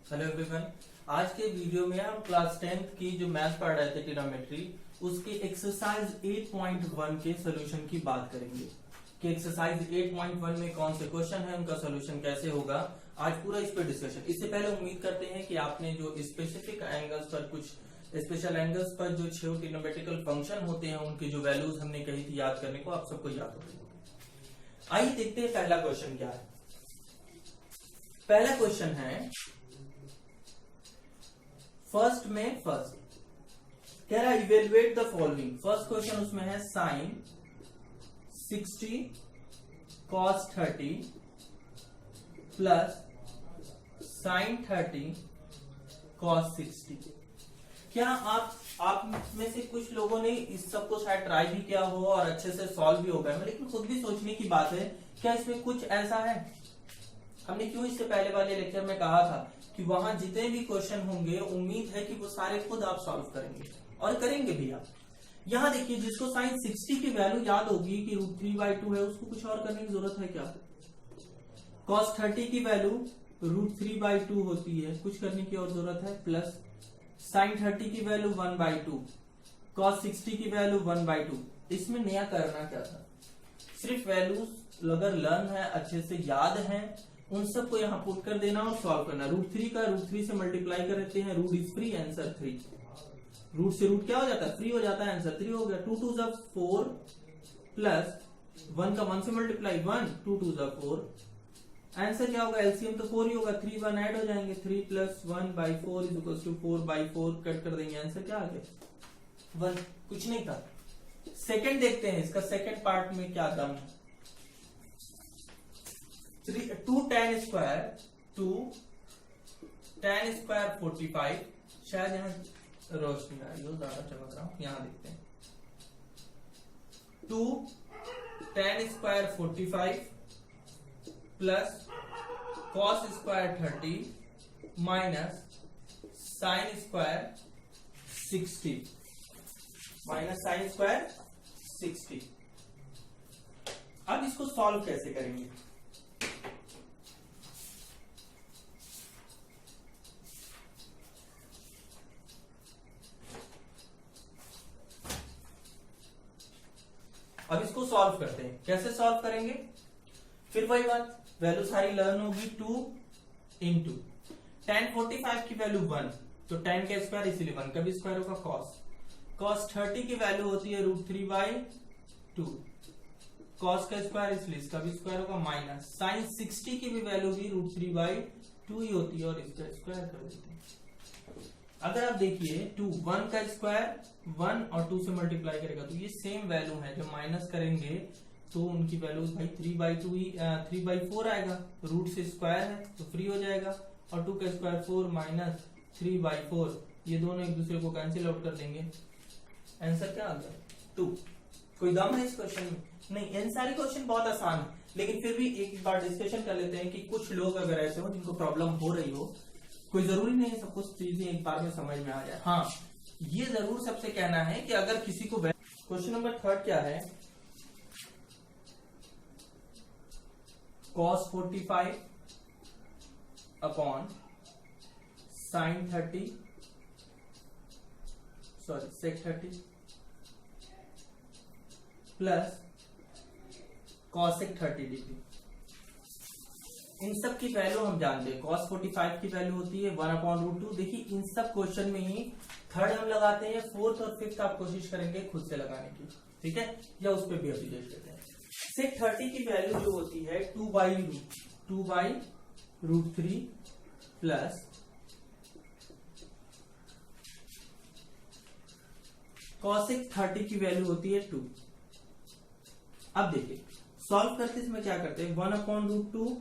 Hello everyone, आज के video में हम क्लास 10th की जो मैथ पढ़ रहे थे ट्रिग्नोमेट्री, उसके एक्सरसाइज 8.1 के सोल्यूशन की बात करेंगे कि एक्सरसाइज 8.1 में कौन से क्वेश्चन है, उनका सोल्यूशन कैसे होगा। आज पूरा इस पर डिस्कशन। इससे पहले उम्मीद करते हैं कि आपने जो स्पेसिफिक एंगल्स पर, कुछ स्पेशल एंगल्स पर जो 6 ट्रिग्नोमेट्रिकल फंक्शन होते हैं, उनकी जो वैल्यूज हमने कही थी याद करने को, आप सबको याद होगी। आइए देखते हैं पहला क्वेश्चन क्या है। पहला क्वेश्चन है फर्स्ट कह रहा है evaluate the following. First question उसमें है sine 60 cos 30 plus sine 30 cos 60। क्या आप में से कुछ लोगों ने इस सब को शायद ट्राई भी किया हो और अच्छे से सॉल्व भी हो गए, लेकिन खुद भी सोचने की बात है, क्या इसमें कुछ ऐसा है? हमने क्यों इससे पहले वाले लेक्चर में कहा था कि वहां जितने भी क्वेश्चन होंगे, उम्मीद है कि वो सारे खुद आप सॉल्व करेंगे और करेंगे भी आप। यहां देखिए, जिसको साइन 60 की वैल्यू याद होगी कि √3/2 है, उसको कुछ और करने की जरूरत है क्या? कॉस 30 की वैल्यू √3/2 होती है, कुछ करने की और जरूरत है? प्लस साइन 30 की वैल्यू 1/2, कॉस 60 की वैल्यू 1/2। इसमें नया करना क्या था? सिर्फ वैल्यूज अगर लर्न है, अच्छे से याद है, उन सबको यहाँ पुट कर देना और सॉल्व करना। √3 का √3 से मल्टीप्लाई कर देते हैं, root is three, answer 3। Root से रूट क्या हो जाता है? फ्री हो जाता है, आंसर 3 हो गया। 2 2 जा 4 प्लस 1 का 1 से मल्टीप्लाई 1, 2 2 जा 4। आंसर क्या होगा? एलसीएम तो 4 ही होगा, 3 1 ऐड हो जाएंगे। 3 plus 1/4 is equal to 4/4 cut कर देंगे, आंसर क्या आ गया? 1। कुछ नहीं था। सेकंड देखते हैं, इसका सेकंड पार्ट में क्या दम है। 2 tan स्क्वायर 45, शायद यहाँ रोशनी आ रही हो, ज्यादा चमक रहा हूं, यहां देखते हैं। 2 tan square 45 plus cos square 30 minus sine square 60 minus sine square 60। अब इसको सॉल्व कैसे करेंगे? अब इसको सॉल्व करते हैं। कैसे सॉल्व करेंगे? फिर वही बात, वैल्यू सारी लर्न होगी। 2 इंटू tan 45 की वैल्यू 1, तो tan का स्क्वायर इसीलिए 1 का भी स्क्वायर होगा। cos 30 की वैल्यू होती है √3/2, cos का स्क्वायर इसलिए इसका भी स्क्वायर होगा। माइनस साइन 60 की भी वैल्यू भी √3/2 ही होती है और इसका स्क्वायर कर देते हैं। अगर आप देखिए 2 1 का स्क्वायर 1 और 2 से मल्टीप्लाई करेगा तो ये सेम वैल्यू है। जब माइनस करेंगे तो उनकी वैल्यू भाई 3/2 ही 3/4 आएगा। रूट से स्क्वायर है तो फ्री हो जाएगा, और 2 का स्क्वायर 4 माइनस 3/4, ये दोनों एक दूसरे को कैंसिल आउट कर देंगे। आंसर क्या आ गया? 2। कोई दम है इस क्वेश्चन में? नहीं। इन सारे क्वेश्चन बहुत आसान है, लेकिन फिर भी एक बार डिस्कशन कर लेते हैं कि कुछ लोग अगर ऐसे हो जिनको प्रॉब्लम हो रही हो, कोई जरूरी नहीं है सब कुछ चीजें एक बार में समझ में आ जाए। हाँ, ये जरूर सबसे कहना है कि अगर किसी को क्वेश्चन नंबर 3 क्या है? cos 45 upon sine 30 sec 30 plus cosec 30 degree. इन सब की वैल्यू हम जानते हैं। cos 45 की वैल्यू होती है 1/√2। देखिए, इन सब क्वेश्चन में ही थर्ड हम लगाते हैं, फोर्थ और फिफ्थ आप कोशिश करेंगे खुद से लगाने की, ठीक है, या उस पर भी अभी देख लेते हैं। sec 30 की वैल्यू जो होती है 2/√3 प्लस cosec 30 की वैल्यू होती है 2। अब देखिए, सॉल्व करते इसमें क्या करते हैं? 1/√2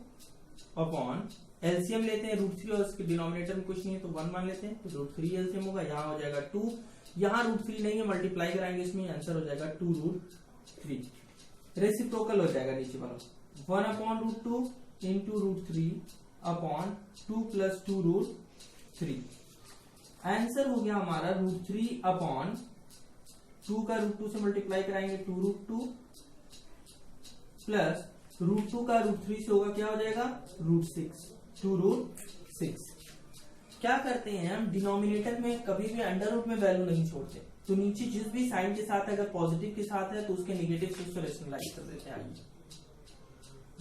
अपॉन एलसीएम लेते हैं, √3 और इसके डिनोमिनेटर में कुछ नहीं है तो 1 मान लेते हैं, तो √3 एलसीएम होगा। यहाँ हो जाएगा 2, यहाँ √3 नहीं है, मल्टीप्लाई कराएंगे इसमें, आंसर हो जाएगा 2√3। रेसिप्रोकल हो जाएगा नीचे वाला, 1/√2 इंटू √3 अपॉन 2 प्लस 2√3। आंसर हो गया हमारा √3 अपॉन 2 का √2 से मल्टीप्लाई कराएंगे 2√2 प्लस √2 का √3 से होगा, क्या हो जाएगा √6, 2√6। क्या करते हैं हम, डिनोमिनेटर में कभी भी अंडर रूट में वैल्यू नहीं छोड़ते, तो नीचे जिस भी साइन के साथ अगर पॉजिटिव के साथ है तो उसके नेगेटिव से उसको रेशनलाइज कर देते हैं। आइए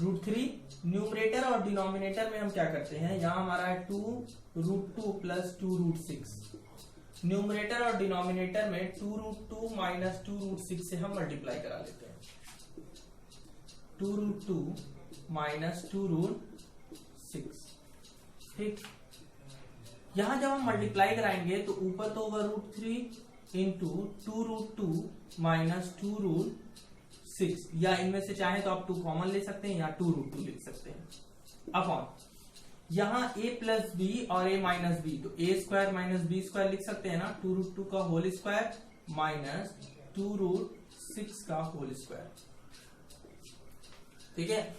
√3 न्यूमरेटर और डिनोमिनेटर में हम क्या करते हैं, यहां हमारा है 2√2 प्लस 2√6। न्यूमरेटर और डिनोमिनेटर में 2√2 माइनस 2√6 से हम मल्टीप्लाई करा लेते हैं। 2√2 माइनस 2√6, ठीक। यहां जब हम मल्टीप्लाई कराएंगे तो ऊपर तो होगा √3 इंटू 2√2 माइनस 2√6, या इनमें से चाहे तो आप 2 कॉमन ले सकते हैं या 2√2 लिख सकते हैं, अपॉन यहां a प्लस बी और a माइनस बी, तो a square minus B square लिख सकते हैं ना, 2√2 का होल स्क्वायर माइनस 2√6 का होल स्क्वायर, ठीक है।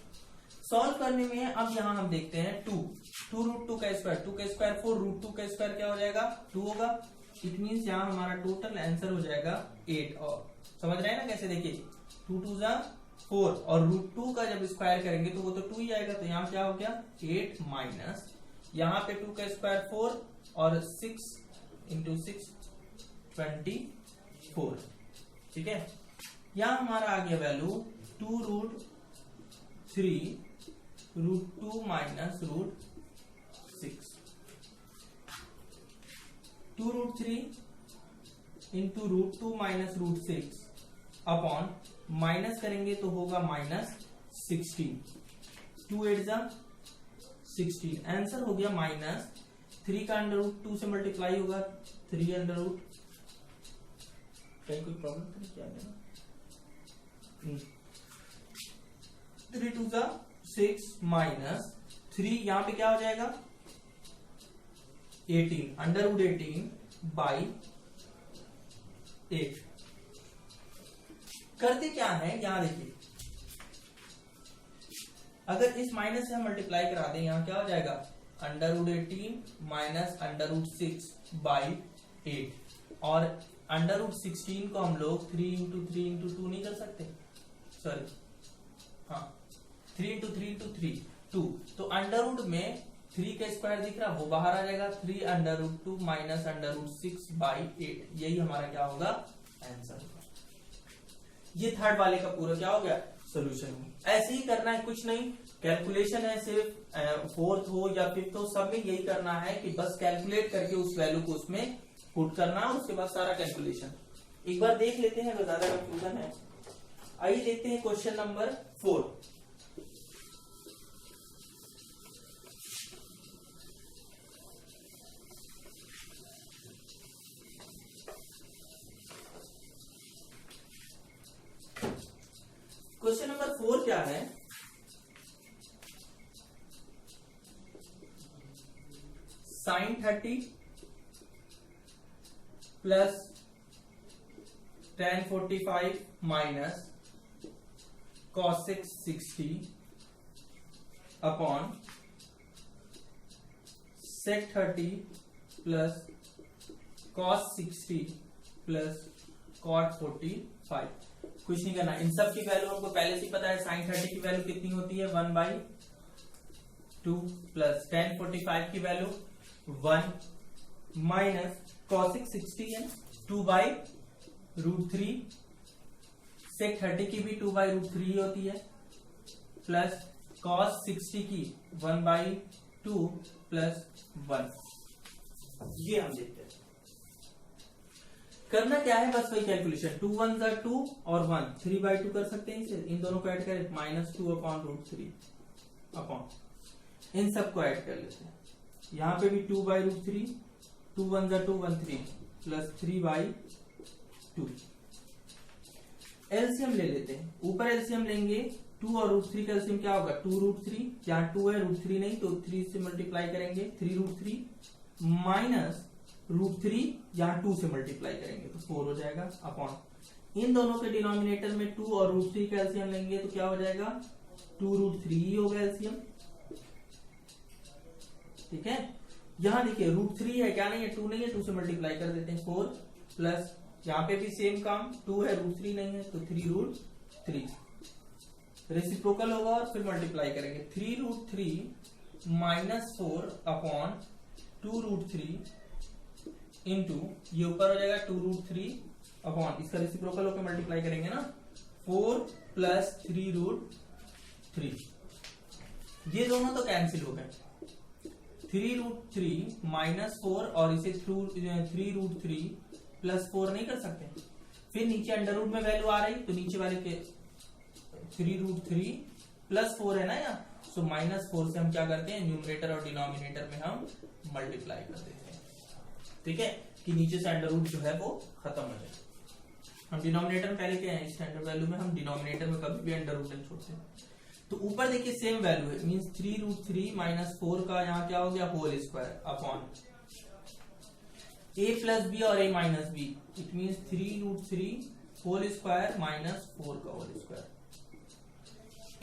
सॉल्व करने में अब यहां हम देखते हैं 2√2 का स्क्वायर, 2 का स्क्वायर 4, √2 का स्क्वायर क्या हो जाएगा 2 होगा। इट मीन्स यहां हमारा टोटल आंसर हो जाएगा 8। और समझ रहे हैं ना कैसे, देखिए 2 2 जा 4 और √2 का जब स्क्वायर करेंगे तो वो तो 2 ही आएगा, तो यहाँ क्या हो गया 8 माइनस यहाँ पे 2 का स्क्वायर 4 और 6 इंटू 6 24, ठीक है। यहाँ हमारा आ गया value 2√3 √2 minus √6, 2√3 into √2 minus √6 upon minus करेंगे तो होगा -16, 2 8 जा 16, आंसर हो गया -3 का √2 से मल्टीप्लाई होगा 3 कहीं कोई प्रॉब्लम क्या है, 3 2 जा 6 माइनस 3, यहाँ पे क्या हो जाएगा 18, √18 बाई 8। करते क्या है, यहां देखिए अगर इस माइनस से हम मल्टीप्लाई करा दें, यहां क्या हो जाएगा √18 माइनस √6 बाई 8, और √16 को हम लोग 3 इंटू 3 इंटू 2 नहीं कर सकते, सॉरी हाँ 3 इंटू 3 इंटू 3 2, तो अंडर में 3 का स्क्वायर दिख रहा वो बाहर आ जाएगा, 3 √2 माइनस √6 बाई 8, यही हमारा क्या होगा आंसर होगा। ये थर्ड वाले का पूरा क्या हो गया सोल्यूशन। ऐसे ही करना है, कुछ नहीं, कैलकुलेशन है, सिर्फ फोर्थ हो या फिफ्थ हो सब में यही करना है कि बस कैलकुलेट करके उस वैल्यू को उसमें पुट करना, उसके बाद सारा कैलकुलेशन एक बार देख लेते हैं अगर ज्यादा कंफ्यूजन है। आइए देखते हैं क्वेश्चन नंबर 4। क्वेश्चन नंबर 4 क्या है, sin 30 plus tan 45 minus cosec 60 upon sec 30 plus cos 60 plus cot 45। कुछ नहीं करना, इन सब की वैल्यू हमको पहले से पता है। sin 30 की वैल्यू कितनी होती है 1/2 प्लस tan 45 की वैल्यू 1 माइनस cosec 60 है 2/√3, sec 30 की भी 2/√3 होती है, प्लस cos 60 की 1/2 प्लस 1। ये हम देखते हैं करना क्या है, बस वही कैलकुलेशन 2 1 जा 2 और 1 3/2 कर सकते हैं इसे, इन दोनों को ऐड करें -2/√3 अपॉन इन सबको ऐड कर लेते हैं। यहाँ पे भी 2/√3, 2 1 जा 2 1 3 प्लस 3/2। एलसीएम ले लेते हैं, ऊपर एलसीएम लेंगे 2 और √3 का एलसीएम क्या होगा 2√3, यहाँ 2 है √3 नहीं तो 3 से मल्टीप्लाई करेंगे 3√3 माइनस √3 यहाँ 2 से मल्टीप्लाई करेंगे तो 4 हो जाएगा अपॉन इन दोनों के डिनोमिनेटर में 2 और √3 का एलसीएम लेंगे तो क्या हो जाएगा 2√3 ही होगा एलसीएम, ठीक है। यहाँ देखिए √3 है क्या नहीं है 2 नहीं है, 2 से मल्टीप्लाई कर देते हैं 4 प्लस यहाँ पे भी सेम काम 2 है √3 नहीं है तो 3√3 रेसिप्रोकल होगा और फिर मल्टीप्लाई करेंगे। 3√3 माइनस 4 अपॉन 2√3 इंटू ये ऊपर हो जाएगा 2√3 अपॉन इसका रेसिप्रोकल होकर मल्टीप्लाई करेंगे ना 4 प्लस 3√3। ये दोनों तो कैंसिल हो गए। 3√3 माइनस 4 और इसे 3√3 प्लस 4 नहीं कर सकते। फिर नीचे अंडर रूट में वैल्यू आ रही तो नीचे वाले के 3√3 प्लस 4 है ना यहाँ, सो माइनस 4 से हम क्या करते हैं न्यूमरेटर और डिनोमिनेटर में हम मल्टीप्लाई कर देते हैं। ठीक है कि नीचे से अंडर रूट जो है वो खत्म हो जाए। हम डिनोमिनेटर में पहले क्या है स्टैंडर्ड वैल्यू में हम डिनोमिनेटर में कभी भी अंडर रूट नहीं छोड़ते। तो ऊपर देखिए सेम वैल्यू है मींस 3√3 माइनस 4 का यहाँ क्या हो गया whole square upon a plus B और a minus B, it means 3√3 whole square minus 4 का whole square.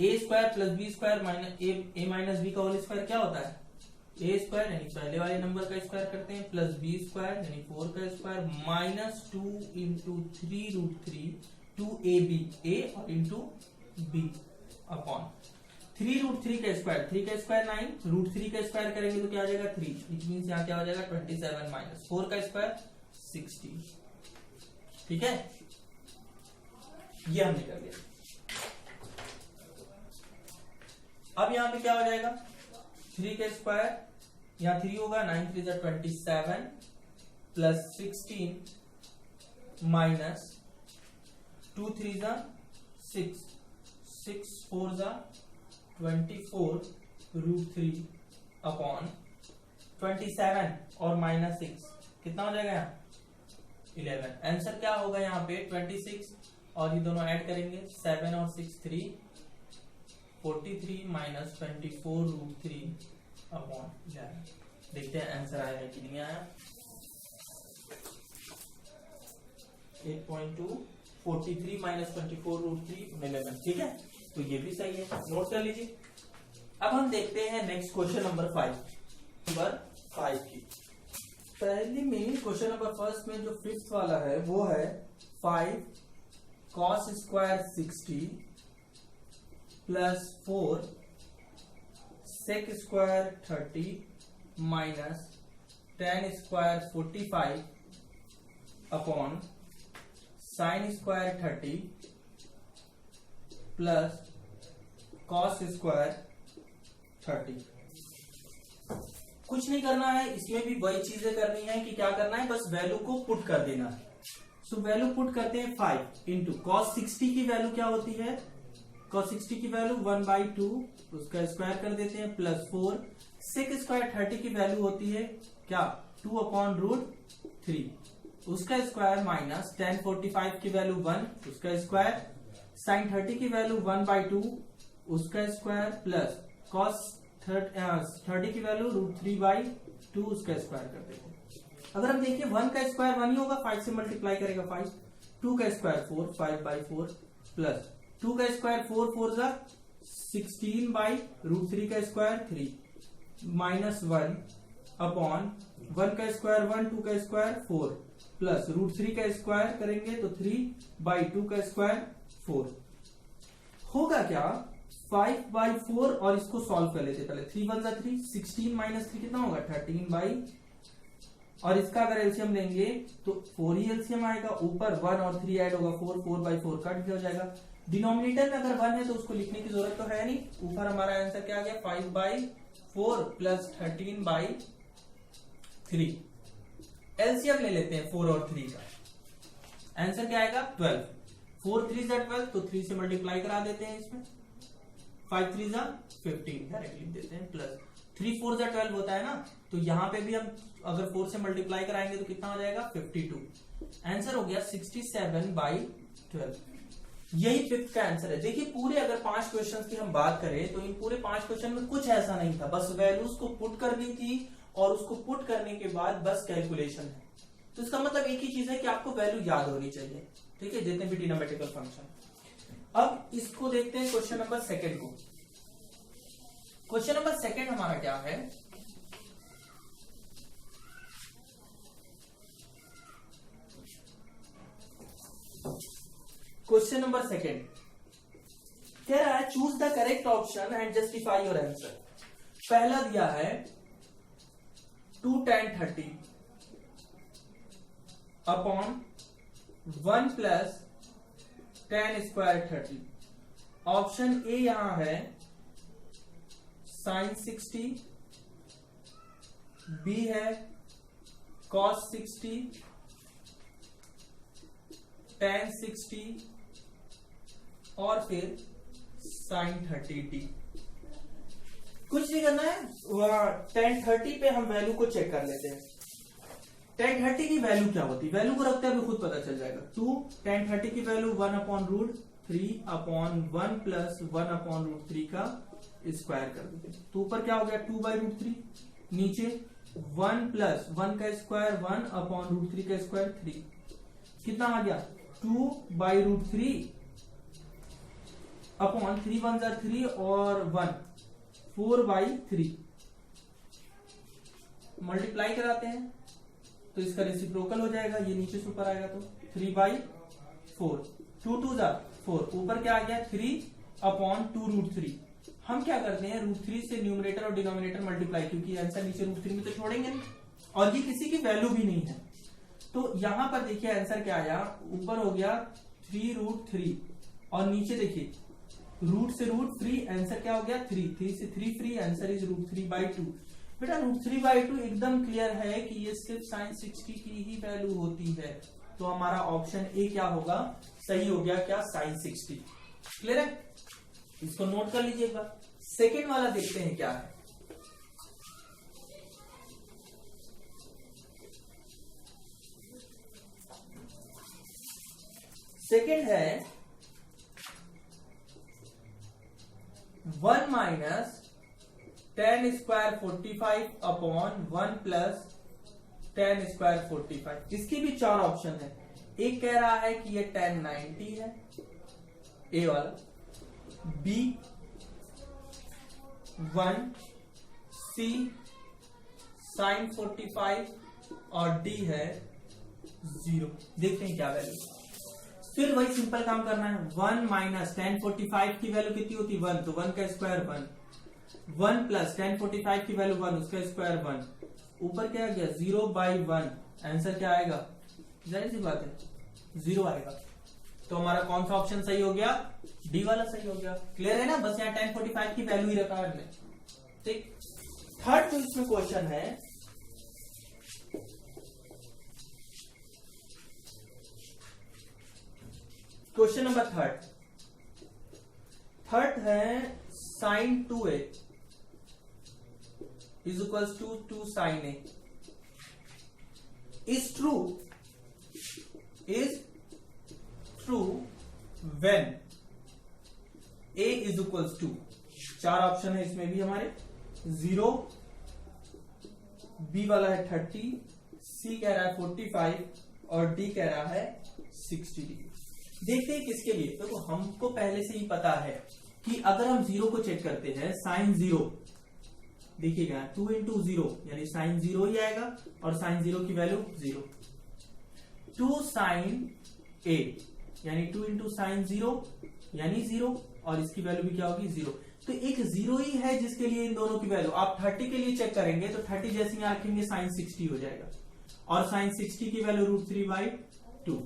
a square plus B square minus a minus B का होल स्क्वायर क्या होता है a स्क्वायर यानी पहले वाले नंबर का स्क्वायर करते हैं प्लस b स्क्वायर यानी 4 का square minus 2 into 3√3 2ab a और इंटू b अपॉन 3√3 का स्क्वायर 3 का स्क्वायर 9 √3 का स्क्वायर करेंगे तो क्या आ जाएगा 3, इट मीन्स यहाँ क्या हो जाएगा 27 माइनस 4 का स्क्वायर 60। ठीक है ये हमने कर लिया। अब यहाँ पे क्या हो जाएगा 3 का स्क्वायर यहाँ 3 होगा 9 3 जा 27 प्लस 16 माइनस 2 3 जा 6 6 4 जा 24 √3 अपॉन 27 और माइनस 6 कितना हो जाएगा यहाँ 11। आंसर क्या होगा यहाँ पे 26 और ये दोनों ऐड करेंगे 7 और 6 3 43 माइनस 24 √3 अपॉन 11। देखते हैं आंसर आया है कि नहीं आया। 8.2 43 माइनस 24 √3 11। ठीक है तो ये भी सही है, नोट कर लीजिए। अब हम देखते हैं नेक्स्ट क्वेश्चन नंबर 5 की। पहले में क्वेश्चन नंबर फर्स्ट में जो फिफ्थ वाला है वो है 5 cos square 60 plus 4 sec square 30 minus tan square 45 upon sin square 30 plus cos square 30। कुछ नहीं करना है, इसमें भी वही चीजें करनी है कि क्या करना है बस वैल्यू को पुट कर देना है। सो वैल्यू पुट करते हैं 5 इंटू cos 60 की वैल्यू क्या होती है cos 60 की वैल्यू 1/2 उसका स्क्वायर कर देते हैं प्लस 4 sec स्क्वायर 30 की वैल्यू होती है क्या 2/√3 उसका स्क्वायर माइनस tan 45 की वैल्यू 1 उसका स्क्वायर sin 30 की वैल्यू 1/2 उसका स्क्वायर प्लस cos 30 की वैल्यू √3/2 उसका स्क्वायर कर देते हैं। अगर हम देखिए 1 का स्क्वायर 1 ही होगा 5 से मल्टीप्लाई करेगा 5, 2 का स्क्वायर 4 5/4 प्लस 2 का स्क्वायर 4 4 जा 16/√3 का स्क्वायर 3 माइनस 1 अपॉन 1 का स्क्वायर 1 2 का स्क्वायर 4 प्लस √3 का स्क्वायर करेंगे तो 3/2 का स्क्वायर 4 होगा क्या 5/4 और इसको सॉल्व कर लेते पहले 3 1 जा 3 16 माइनस 3 कितना होगा 13 और इसका अगर एलसीएम लेंगे तो 4 ही एलसीएम आएगा ऊपर 1 और 3 ऐड होगा 4/4 कट हो जाएगा। डिनोमिनेटर में अगर 1 है तो उसको लिखने की जरूरत तो है नहीं, ऊपर हमारा आंसर क्या आ गया 5/4 प्लस 13/3। एलसीएम ले लेते हैं 4 और 3 का, आंसर क्या आएगा 12। 4 3 जा 12 तो 3 से मल्टीप्लाई करा देते हैं इसमें 5 3 जा 15 डायरेक्ट लिख देते हैं प्लस 3 4 जा 12 होता है ना तो यहाँ पे भी हम अगर 4 से मल्टीप्लाई कराएंगे तो कितना हो जाएगा 52। आंसर हो गया 67/12। यही फिफ्थ का आंसर है। देखिए पूरे अगर 5 क्वेश्चंस की हम बात करें तो इन पूरे 5 क्वेश्चन में कुछ ऐसा नहीं था, बस वैल्यूज को पुट करनी थी और उसको पुट करने के बाद बस कैलकुलेशन है। तो इसका मतलब एक ही चीज है कि आपको वैल्यू याद होनी चाहिए, ठीक है, जितने भी ट्रिग्नोमेट्रिकल फंक्शन। अब इसको देखते हैं क्वेश्चन नंबर सेकंड को। क्वेश्चन नंबर सेकंड हमारा क्या है, क्वेश्चन नंबर सेकंड कह रहा है choose the correct option and justify your answer. पहला दिया है 2 tan 30 upon 1 plus tan square 30। Option A यहां है sin 60, बी है cos 60, tan 60 और फिर sin 30t। कुछ नहीं करना है, tan 30 पे हम वैल्यू को चेक कर लेते हैं। tan 30 की वैल्यू क्या होती है, वैल्यू को रखते हैं, खुद पता चल जाएगा। 2 tan 30 की वैल्यू 1/√3 अपॉन 1 प्लस 1/√3 का स्क्वायर कर देते। तो ऊपर क्या हो गया 2/√3, नीचे 1 प्लस 1 का स्क्वायर 1/√3 का स्क्वायर 3, कितना आ गया 2/√3 अपॉन 3 1 जा 3 और 1 4/3। मल्टीप्लाई कराते हैं तो इसका रेसिप्रोकल हो जाएगा, ये नीचे से ऊपर आएगा तो 3/4, 2 2 जा 4, ऊपर क्या आ गया 3/2√3। हम क्या करते हैं √3 से न्यूमरेटर और डिनोमिनेटर मल्टीप्लाई, क्योंकि आंसर नीचे √3 में तो छोड़ेंगे नहीं और ये किसी की वैल्यू भी नहीं है। तो यहां पर देखिए आंसर क्या आया, ऊपर हो गया 3√3 और नीचे देखिए रूट से रूट फ्री, आंसर क्या हो गया 3, 3 से 3 फ्री, आंसर इज √3/2। बेटा √3/2 एकदम क्लियर है कि ये सिर्फ sin 60 की ही वैल्यू होती है, तो हमारा ऑप्शन ए क्या होगा, सही हो गया क्या sin 60। क्लियर है, इसको नोट कर लीजिए एक बार। सेकेंड वाला देखते हैं क्या है। सेकेंड है 1 minus tan square 45 upon 1 plus tan square 45। इसकी भी 4 ऑप्शन है। एक कह रहा है कि ये tan 90 है, ए वाला, बी 1, सी sin 45 और डी है 0। देखते हैं क्या वैल्यू। फिर वही सिंपल काम करना है, 1 माइनस tan 45 की वैल्यू कितनी होती है 1, तो 1 का स्क्वायर 1 प्लस tan 45 की वैल्यू 1, उसका स्क्वायर 1, ऊपर क्या आ गया 0/1, आंसर क्या आएगा, जाहिर सी बात है 0 आएगा। तो हमारा कौन सा ऑप्शन सही हो गया, डी वाला सही हो गया। क्लियर है ना, बस यहाँ tan 45 की वैल्यू ही रखा है हमने। ठीक, थर्ड जो इसमें क्वेश्चन है, क्वेश्चन नंबर थर्ड है sin 2a is equals to 2 sin a is true when a is equals to, 4 option है इसमें भी हमारे, 0, बी वाला है 30, सी कह रहा है 45 और डी कह रहा है 60 डिग्री। देखते हैं किसके लिए। तो हमको पहले से ही पता है कि अगर हम 0 को चेक करते हैं, sin 0 देखिएगा 2 into 0 यानी sin 0 ही आएगा और sin 0 की वैल्यू 0, 2 sin a यानी 2 into sin 0 यानी 0 और इसकी वैल्यू भी क्या होगी 0। तो एक 0 ही है जिसके लिए इन दोनों की वैल्यू, आप 30 के लिए चेक करेंगे तो 30 जैसे यहां रखेंगे sin 60 हो जाएगा और sin 60 की वैल्यू √3/2।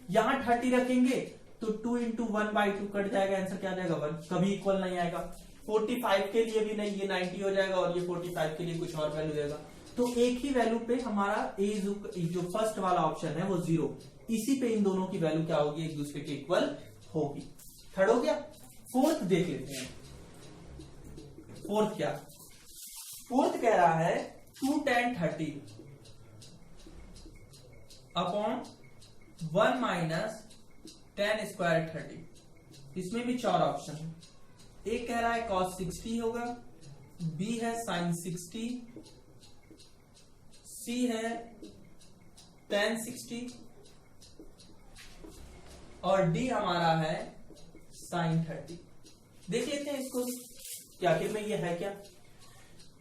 यहां 30 रखेंगे तो 2 into 1/2 कट जाएगा, आंसर क्या आ जाएगा 1, कभी इक्वल नहीं आएगा। 45 के लिए भी नहीं, ये 90 हो जाएगा और ये 45 के लिए कुछ और वैल्यू देगा। तो एक ही वैल्यू पे हमारा ए जो फर्स्ट वाला ऑप्शन है वो 0, इसी पे इन दोनों की वैल्यू क्या होगी, एक दूसरे के इक्वल होगी। थर्ड हो गया। फोर्थ देख लेते हैं। फोर्थ क्या, फोर्थ कह रहा है 2 tan 30 upon 1 minus tan square 30। इसमें भी 4 ऑप्शन है। एक कह रहा है cos 60 होगा, बी है sin 60, सी है tan 60 और डी हमारा है sin 30। देख लेते हैं इसको कि आखिर में ये है क्या।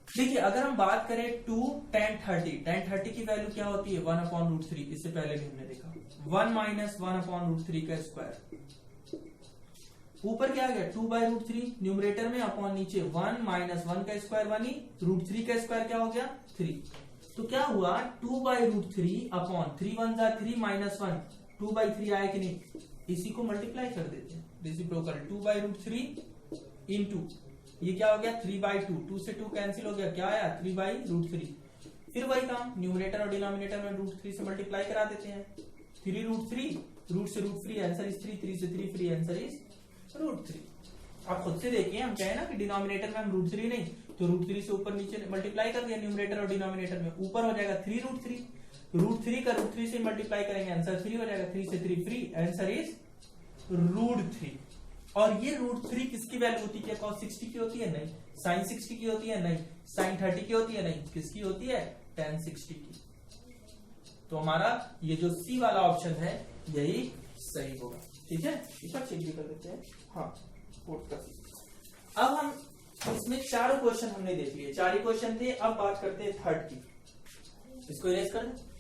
देखिए अगर हम बात करें 2 tan 30 की वैल्यू क्या होती है 1/√3, इससे पहले भी हमने देखा 1 माइनस 1/√3 का स्क्वायर। ऊपर क्या आ गया 2/√3 न्यूमरेटर में, अपॉन नीचे 1 माइनस 1 का स्क्वायर 1 ही, √3 का स्क्वायर क्या हो गया 3। तो क्या हुआ 2/√3 अपॉन 3 1 जा 3 माइनस 1 2/3 आया कि नहीं, इसी को मल्टीप्लाई कर देते हैं, रेसिप्रोकल 2/√3 इंटू ये क्या हो गया 3/2, 2 से 2 कैंसिल हो गया, क्या आया 3/√3। फिर वही काम न्यूमरेटर और डिनोमिनेटर में √3 से मल्टीप्लाई करा देते हैं, 3√3 रूट से रूट फ्री, आंसर इज 3, 3 से 3 फ्री, आंसर इज √3। आप खुद से देखिए, हम कहे ना कि डिनोमिनेटर में हम √3 नहीं तो √3 से ऊपर नीचे मल्टीप्लाई कर दिया न्यूमरेटर और डिनोमिनेटर में, ऊपर हो जाएगा 3√3, √3 का √3 से मल्टीप्लाई करेंगे, आंसर 3 हो जाएगा, 3 से 3 फ्री, आंसर इज √3। और ये √3 किसकी वैल्यू होती है, cos 60 की होती है नहीं, sin 60 की होती है नहीं, sin 30 की होती है नहीं, किसकी होती है tan 60 की। तो हमारा ये जो सी वाला ऑप्शन है यही सही होगा, ठीक है। एक बार चेक भी कर देते हैं, हाँ पोर्ट का सी। अब हम इसमें चारों क्वेश्चन हमने देख लिए, 4 ही क्वेश्चन थे। अब बात करते हैं थर्ड की, इसको इरेज कर दें।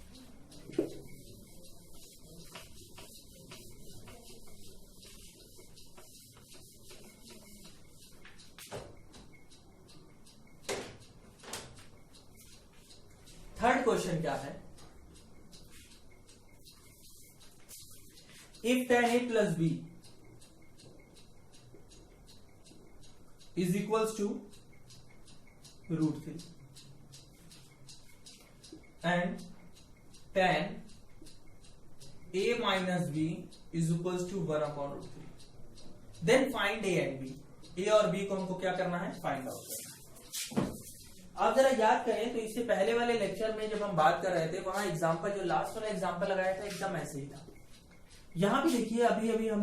थर्ड क्वेश्चन क्या है, if tan a plus b is equals to √3 and tan a minus b is equals to 1/√3, then find a and b। a और b को हमको क्या करना है, फाइंड आउट करना है। आप जरा याद करें तो इससे पहले वाले लेक्चर में जब हम बात कर रहे थे, वहां एग्जांपल जो लास्ट वाला एग्जांपल लगाया था एकदम ऐसे ही था। यहां भी देखिए अभी अभी हम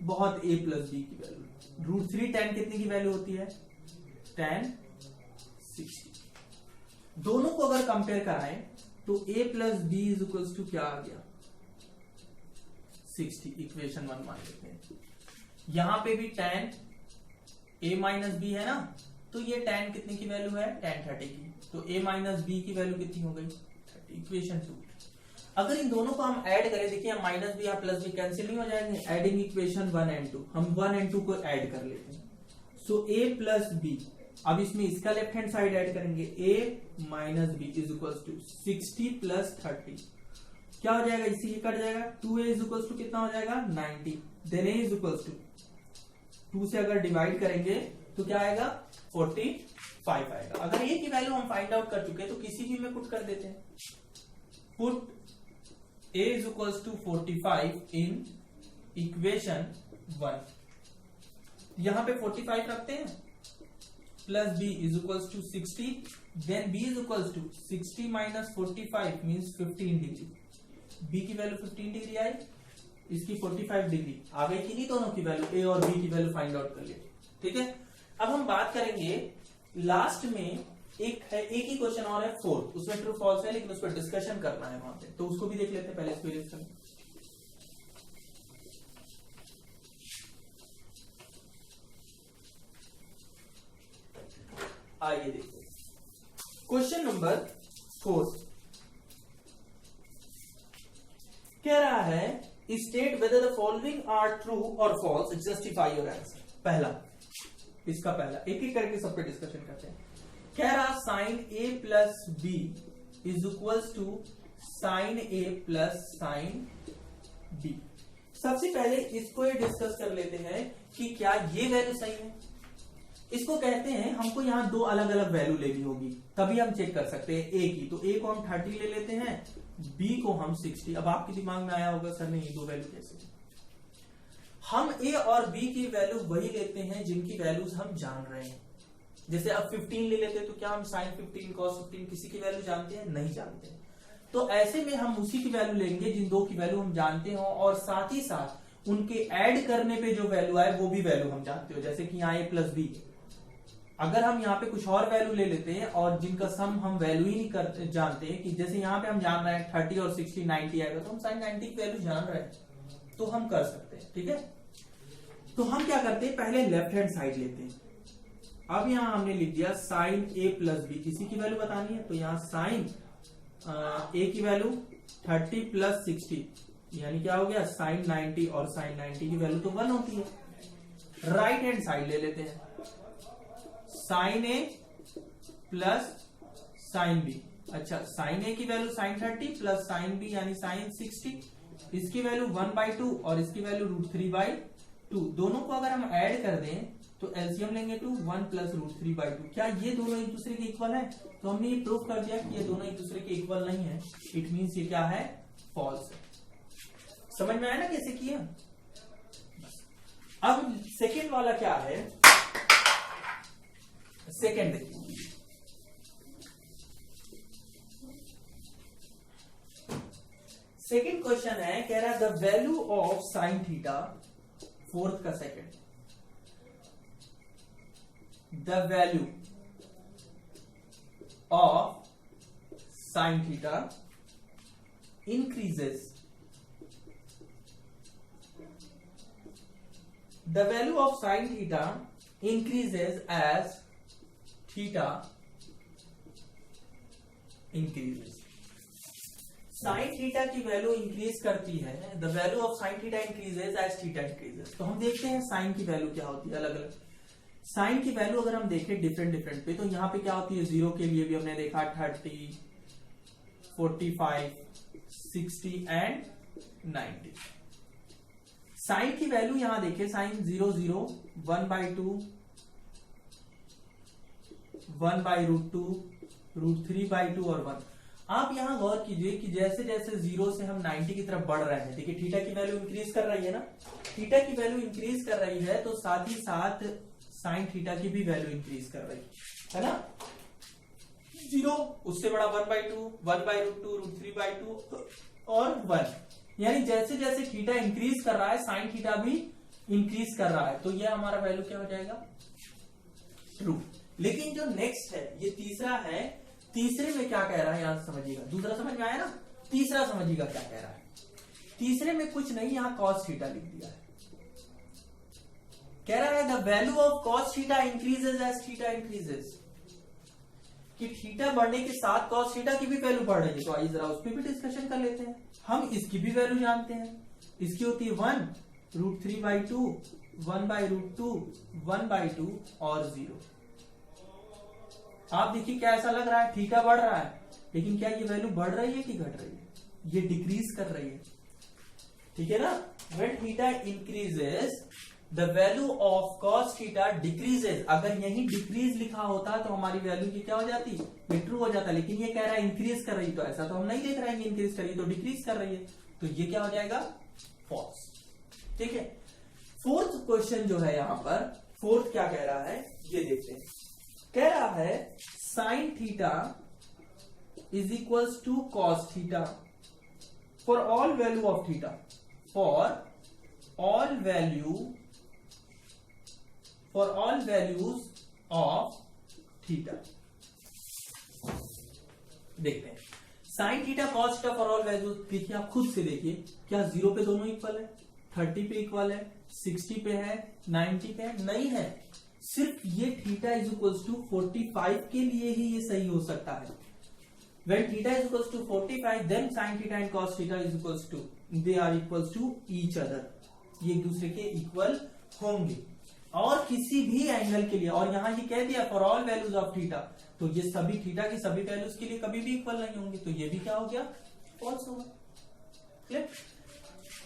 बहुत a प्लस बी की वैल्यू, √3 tan कितने की वैल्यू होती है, tan 60। दोनों को अगर कंपेयर कराएं तो a plus B is equals to क्या आ गया 60, इक्वेशन 1 मान लेते हैं। यहां पे भी tan a माइनस बी है ना, तो ये tan कितने की वैल्यू है, tan 30 की, तो a माइनस बी की वैल्यू कितनी हो गई 30, इक्वेशन 2। अगर इन दोनों को हम ऐड करें, देखिए माइनस बी या प्लस बी कैंसिल नहीं हो जाएंगे, एडिंग इक्वेशन 1 and 2, हम 1 and 2 को ऐड कर लेते हैं। सो a प्लस बी, अब इसमें इसका लेफ्ट हैंड साइड ऐड करेंगे, a minus B is equal to 60 plus 30, क्या हो जाएगा, इसी ये कट जाएगा, 2a इज इक्वल टू कितना हो जाएगा 90, then a is equal to 2 से अगर डिवाइड करेंगे तो क्या आएगा 45 आएगा। अगर a की वैल्यू हम फाइंड आउट कर चुके हैं तो किसी भी में पुट कर देते हैं, put a is equals to 45 in equation 1, यहां पे 45 रखते हैं, plus b is equals to 60, then b is equals to 60 minus 45 means 15 degree, b की वैल्यू 15 डिग्री आई, इसकी 45 डिग्री आ गई कि नहीं, दोनों की वैल्यू a और b की वैल्यू फाइंड आउट कर लिए, ठीक है। अब हम बात करेंगे लास्ट में एक है, एक ही क्वेश्चन और है 4, उसमें ट्रू फॉल्स है लेकिन उस पर डिस्कशन करना है वहां पे, तो उसको भी देख लेते हैं, पहले इसको इरेज करें। आइए देखो क्वेश्चन नंबर 4 कह रहा है state whether the following are true और फॉल्स, जस्टिफाई योर आंसर। पहला, इसका पहला एक एक करके सब पे डिस्कशन करते हैं। कह रहा sine a plus B is equals to sine a plus sine b। सबसे पहले इसको ये डिस्कस कर लेते हैं कि क्या ये वैल्यू सही है। इसको कहते हैं हमको यहाँ दो अलग अलग वैल्यू लेनी होगी, तभी हम चेक कर सकते हैं a की, तो a को हम 30 ले लेते हैं, b को हम 60। अब आपके दिमाग में आया होगा सर नहीं दो वैल्यू कैसे, हम a और b की वैल्यू वही लेते हैं जिनकी वैल्यूज हम जान रहे हैं। जैसे अब 15 ले लेते हैं तो क्या हम sin 15 cos 15 किसी की वैल्यू जानते हैं, नहीं जानते। तो ऐसे में हम उसी की वैल्यू लेंगे जिन दो की वैल्यू हम जानते हो, और साथ ही साथ उनके ऐड करने पे जो वैल्यू आए वो भी वैल्यू हम जानते हो। जैसे कि यहाँ a प्लस बी, अगर हम यहाँ पे कुछ और वैल्यू ले लेते हैं और जिनका सम हम वैल्यू ही नहीं कर जानते, कि जैसे यहाँ पे हम जान रहे हैं 30 और 60 90 आएगा, तो हम sin 90 की वैल्यू जान रहे हैं तो हम कर सकते हैं, ठीक है। तो हम क्या करते हैं, पहले लेफ्ट हैंड साइड लेते हैं। अब यहां हमने लिख दिया साइन a प्लस बी, किसी की वैल्यू बतानी है, तो यहां साइन a की वैल्यू 30 प्लस 60 यानी क्या हो गया साइन 90, और साइन 90 की वैल्यू तो 1 होती है। राइट हैंड साइड ले लेते हैं, sine A plus sine B. अच्छा, साइन ए की value sine 30 plus sine B यानी साइन 60, इसकी वैल्यू 1/2 और इसकी वैल्यू √3/2। दोनों को अगर हम ऐड कर दें तो एलसीएम लेंगे 2, 1 प्लस √3/2। क्या ये दोनों एक दूसरे के इक्वल है? तो हमने ये प्रूव कर दिया कि ये दोनों एक दूसरे के इक्वल नहीं है। इट मीन्स ये क्या है? फॉल्स है। समझ में आया ना कैसे किया? अब सेकेंड वाला क्या है? सेकेंड देखिए, सेकेंड क्वेश्चन है, कह रहा है the value of sine theta, fourth का second, the value of sine theta increases, the value of sin theta increases as theta increases। sin theta की वैल्यू इंक्रीज करती है, the value of sin theta increases as theta increases। तो हम देखते हैं sin की value क्या होती है अलग अलग। sin की वैल्यू अगर हम देखें डिफरेंट पे, तो यहां पे क्या होती है? 0 के लिए भी हमने देखा 30, 45, 60 एंड 90। साइन की वैल्यू यहां देखिए, साइन 0, 0, 1/2, 1/√2, √3/2 और 1। आप यहां गौर कीजिए कि जैसे जैसे 0 से हम 90 की तरफ बढ़ रहे हैं, देखिए थीटा की वैल्यू इंक्रीज कर रही है ना, थीटा की वैल्यू इंक्रीज कर रही है तो साथ ही साथ साइन थीटा की भी वैल्यू इंक्रीज कर रही है ना। 0 उससे बड़ा 1/2, 1/√2, √3/2 और 1, यानी जैसे जैसे थीटा इंक्रीज कर रहा है साइन थीटा भी इंक्रीज कर रहा है, तो ये हमारा वैल्यू क्या हो जाएगा? ट्रू। लेकिन जो नेक्स्ट है ये तीसरा है, तीसरे में क्या कह रहा है यहां समझिएगा। दूसरा समझ में आया ना, तीसरा समझिएगा क्या कह रहा है। तीसरे में कुछ नहीं, यहां कॉस थीटा लिख दिया है। कह रहा है the value of cos theta increases as theta increases, कि थीटा बढ़ने के साथ कॉस थीटा की भी वैल्यू बढ़ रही है। तो आइए जरा उस पर भी डिस्कशन कर लेते हैं। हम इसकी भी वैल्यू जानते हैं, इसकी होती है 1, √3/2, 1/√2, 1/2 और 0। आप देखिए क्या ऐसा लग रहा है? थीटा बढ़ रहा है, लेकिन क्या ये वैल्यू बढ़ रही है कि घट रही है? ये डिक्रीज कर रही है, ठीक है ना। When theta increases the value of cos theta decreases. अगर यही डिक्रीज लिखा होता तो हमारी वैल्यू की क्या हो जाती? ये ट्रू हो जाता, लेकिन ये कह रहा है इंक्रीज कर रही, तो ऐसा तो हम नहीं देख रहे हैं इंक्रीज कर रही, तो डिक्रीज कर रही है, तो ये क्या हो जाएगा? फॉल्स। ठीक है। फोर्थ क्वेश्चन जो है यहां पर, फोर्थ क्या कह रहा है ये देखते हैं। कह रहा है sine theta is equals to cos theta for all value of theta, for all values of theta. देखते हैं sine theta cos theta for all values. देखिए आप खुद से देखिए, क्या 0 पे दोनों इक्वल है? 30 पे इक्वल है, 60 पे है, 90 पे है? नहीं है। सिर्फ ये थीटा इज इक्वल्स टू 45 के लिए ही ये सही हो सकता है। When theta is equals to 45, then sin theta and cos theta is equals to, they are equals to each other। ये एक दूसरे के इक्वल होंगे और किसी भी एंगल के लिए। और यहां ये कह दिया for all values of theta, तो ये सभी थीटा की सभी वैल्यूज के लिए कभी भी इक्वल नहीं होंगे, तो ये भी क्या हो गया? फॉल्स होगा। क्लियर।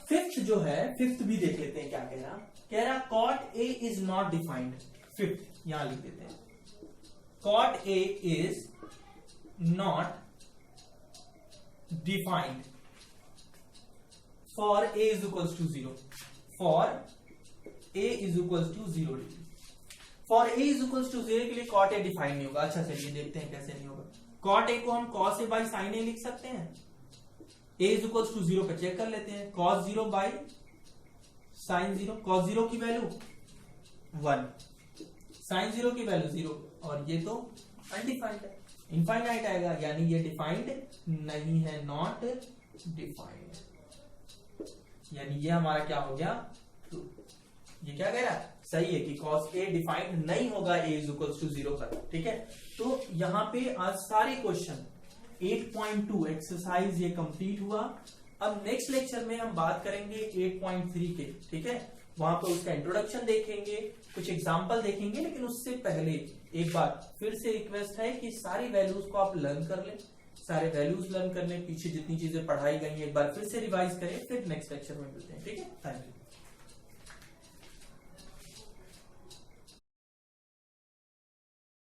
फिफ्थ जो है, फिफ्थ भी देख लेते हैं क्या कह रहा। कह रहा cot A is not defined. Fifth यहां लिख देते हैं, cot A is not defined for a is equals to 0, for a is equals to 0 degree. for a is equals to 0 के लिए cot a डिफाइन नहीं होगा। अच्छा चलिए देखते हैं कैसे नहीं होगा। cot a को हम cos a by sin a लिख सकते हैं। a is equals to 0 पे चेक कर लेते हैं, cos 0 by sin 0। cos 0 की वैल्यू 1, sin 0 की वैल्यू 0, और ये तो अनडिफाइंड है, इनफाइनाइट आएगा, यानी ये डिफाइंड नहीं है, नॉट डिफाइंड, यानी ये हमारा क्या हो गया? ट्रू। ये क्या कह रहा है? सही है कि cos a डिफाइंड नहीं होगा a इज इक्वल्स टू 0 पर। ठीक है, तो यहां पे आज सारे क्वेश्चन 8.2 एक्सरसाइज ये कंप्लीट हुआ। अब नेक्स्ट लेक्चर में हम बात करेंगे 8.3 के। ठीक है, वहां पर उसका इंट्रोडक्शन देखेंगे, कुछ एग्जाम्पल देखेंगे, लेकिन उससे पहले एक बार फिर से रिक्वेस्ट है कि सारी वैल्यूज को आप लर्न कर लें। सारे वैल्यूज लर्न करने, पीछे जितनी चीजें पढ़ाई गई हैं एक बार फिर से रिवाइज करें, फिर नेक्स्ट लेक्चर में मिलते हैं। ठीक है, थैंक यू।